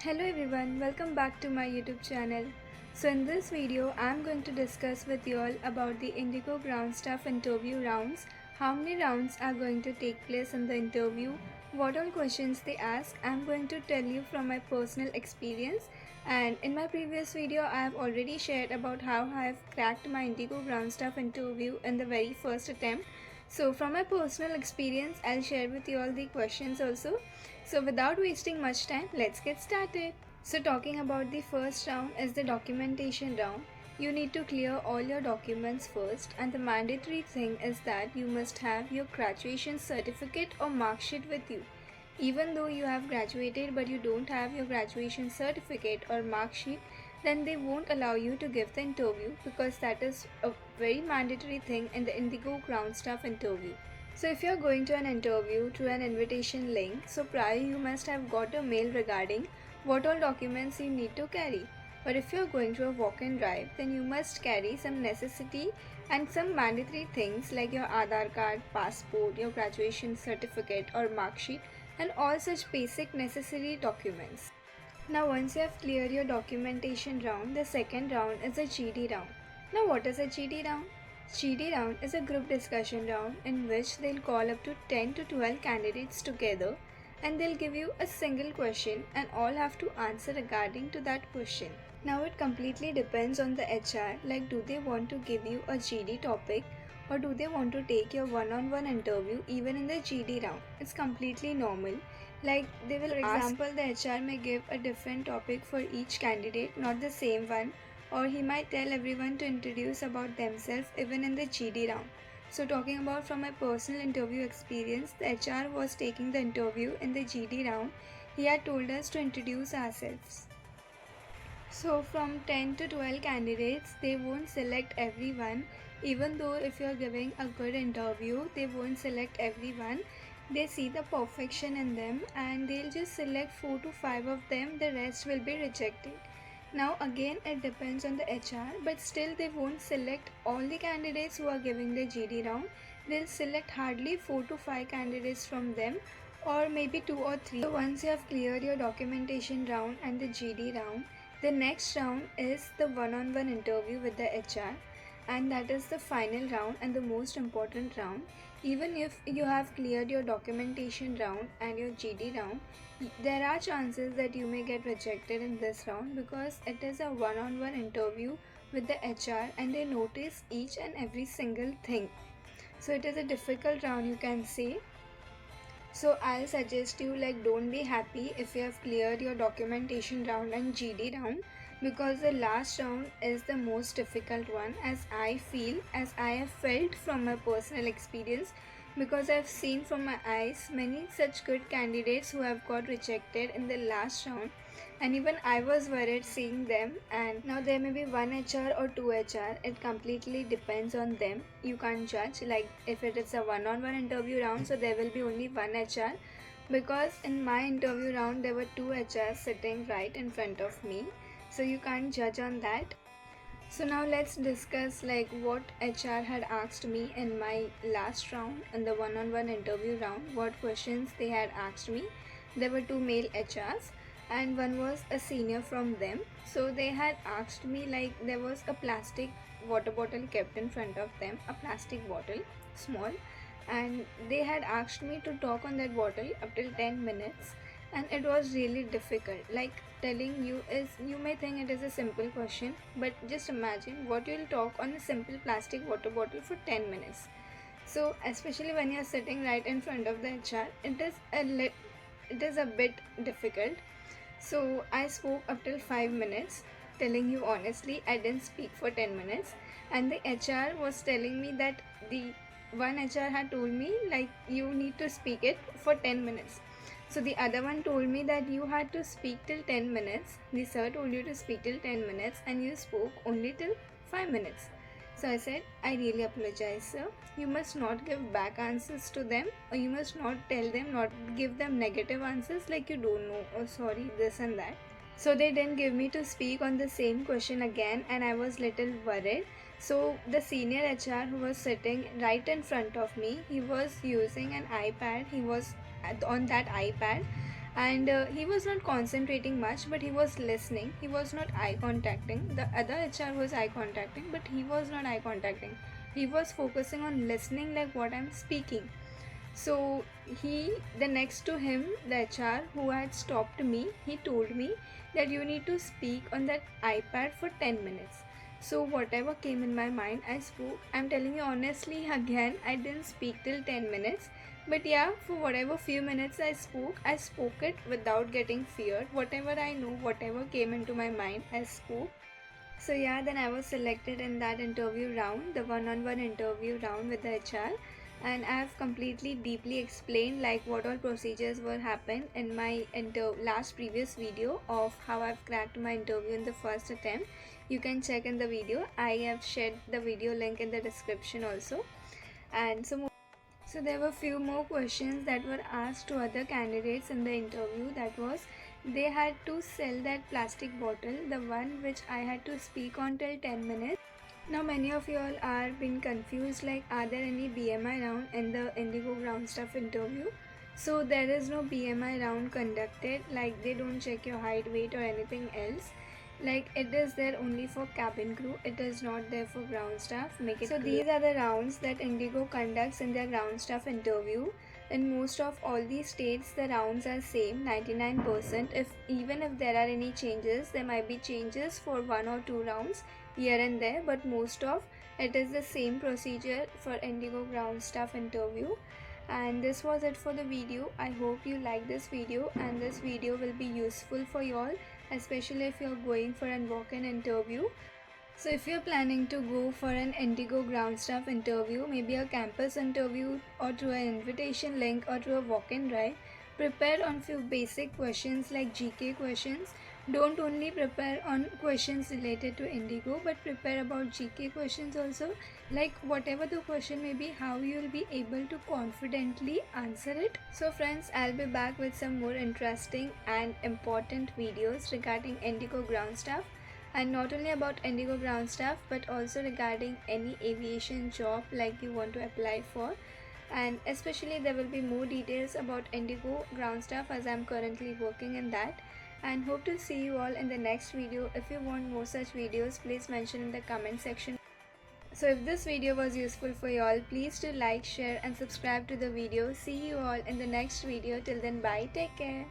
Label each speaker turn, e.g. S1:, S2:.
S1: Hello everyone, welcome back to my YouTube channel. So in this video, I'm going to discuss with you all about the IndiGo Groundstaff interview rounds, how many rounds are going to take place in the interview, what all questions they ask. I'm going to tell you from my personal experience, and in my previous video, I have already shared about how I have cracked my IndiGo Groundstaff interview in the very first attempt. So from my personal experience, I'll share with you all the questions also. So without wasting much time, let's get started. So talking about the first round is the documentation round. You need to clear all your documents first, and the mandatory thing is that you must have your graduation certificate or mark sheet with you. Even though you have graduated but you don't have your graduation certificate or mark sheet, then they won't allow you to give the interview because that is a very mandatory thing in the IndiGo Groundstaff interview. So if you're going to an interview through an invitation link, so prior you must have got a mail regarding what all documents you need to carry. But if you're going to a walk-in drive, then you must carry some necessity and some mandatory things like your Aadhaar card, passport, your graduation certificate or mark sheet, and all such basic necessary documents. Now once you have cleared your documentation round, the second round is a GD round. Now what is a GD round? GD round is a group discussion round in which they'll call up to 10 to 12 candidates together and they'll give you a single question and all have to answer regarding to that question. Now it completely depends on the HR, like do they want to give you a GD topic or do they want to take your one-on-one interview even in the GD round. It's completely normal. Like they will, for example, the HR may give a different topic for each candidate, not the same one, or he might tell everyone to introduce about themselves even in the GD round. So talking about from my personal interview experience, the HR was taking the interview in the GD round. He had told us to introduce ourselves. So from 10 to 12 candidates, they won't select everyone. Even though if you're giving a good interview, they won't select everyone. They see the perfection in them and they'll just select 4 to 5 of them, the rest will be rejected. Now again it depends on the HR, but still they won't select all the candidates who are giving the GD round. They'll select hardly 4 to 5 candidates from them or maybe 2 or 3. So once you have cleared your documentation round and the GD round, the next round is the one-on-one interview with the HR, and that is the final round and the most important round. Even if you have cleared your documentation round and your GD round, there are chances that you may get rejected in this round because it is a one-on-one interview with the HR and they notice each and every single thing. So it is a difficult round, you can say. So I'll suggest you, like, don't be happy if you have cleared your documentation round and GD round, because the last round is the most difficult one, as I feel, as I have felt from my personal experience, because I've seen from my eyes many such good candidates who have got rejected in the last round, and even I was worried seeing them. And now there may be one HR or two HR, it completely depends on them. You can't judge, like if it is a one-on-one interview round, so there will be only one HR, because in my interview round there were two HRs sitting right in front of me, so you can't judge on that. So now let's discuss like what HR had asked me in my last round, in the one-on-one interview round, what questions they had asked me. There were two male HRs and one was a senior from them. So they had asked me, like, there was a plastic water bottle kept in front of them, a plastic bottle, small, and they had asked me to talk on that bottle up till 10 minutes, and it was really difficult. Like, telling you is, you may think it is a simple question, but just imagine what you'll talk on a simple plastic water bottle for 10 minutes. So especially when you're sitting right in front of the HR, it is a bit difficult. So I spoke up till 5 minutes. Telling you honestly, I didn't speak for 10 minutes, and the HR was telling me that the one HR had told me, like, you need to speak it for 10 minutes. So the other one told me that you had to speak till 10 minutes. The sir told you to speak till 10 minutes and you spoke only till 5 minutes. So I said, I really apologize, sir. You must not give back answers to them, or you must not tell them, not give them negative answers like you don't know, or sorry, this and that. So they didn't give me to speak on the same question again, and I was little worried. So the senior HR who was sitting right in front of me, he was using an iPad. He was on that iPad, and he was not concentrating much, but he was listening. He was not eye contacting. The other HR was eye contacting, but he was not eye contacting. He was focusing on listening, like what I'm speaking. So the next to him, the HR who had stopped me, he told me that you need to speak on that iPad for 10 minutes. So whatever came in my mind, I spoke. I'm telling you honestly, again, I didn't speak till 10 minutes. But yeah, for whatever few minutes I spoke it without getting feared. Whatever I know, whatever came into my mind, I spoke. So yeah, then I was selected in that interview round, the one-on-one interview round with the HR, and I have completely deeply explained like what all procedures were happened in my last previous video of how I've cracked my interview in the first attempt. You can check in the video. I have shared the video link in the description also. And so there were few more questions that were asked to other candidates in the interview. That was, they had to sell that plastic bottle, the one which I had to speak on till 10 minutes. Now many of you all are being confused like, are there any BMI round in the IndiGo Groundstaff interview? So there is no BMI round conducted, like they don't check your height, weight or anything else. Like it is there only for cabin crew, it is not there for ground staff. So these are the rounds that IndiGo conducts in their ground staff interview. In most of all these states, the rounds are same, 99%. Even if there are any changes, there might be changes for 1 or 2 rounds here and there, but most of it is the same procedure for IndiGo ground staff interview. And this was it for the video. I hope you like this video and this video will be useful for you all, especially if you're going for an walk-in interview. So if you're planning to go for an IndiGo ground staff interview, maybe a campus interview or through an invitation link or through a walk-in drive, prepare on few basic questions like GK questions. Don't only prepare on questions related to IndiGo, but prepare about GK questions also, like whatever the question may be, how you will be able to confidently answer it. So friends, I'll be back with some more interesting and important videos regarding IndiGo ground staff, and not only about IndiGo ground staff but also regarding any aviation job like you want to apply for. And especially there will be more details about IndiGo ground staff as I'm currently working in that. And hope to see you all in the next video. If you want more such videos, please mention in the comment section. So if this video was useful for you all, please do like, share and subscribe to the video. See you all in the next video. Till then, bye, take care.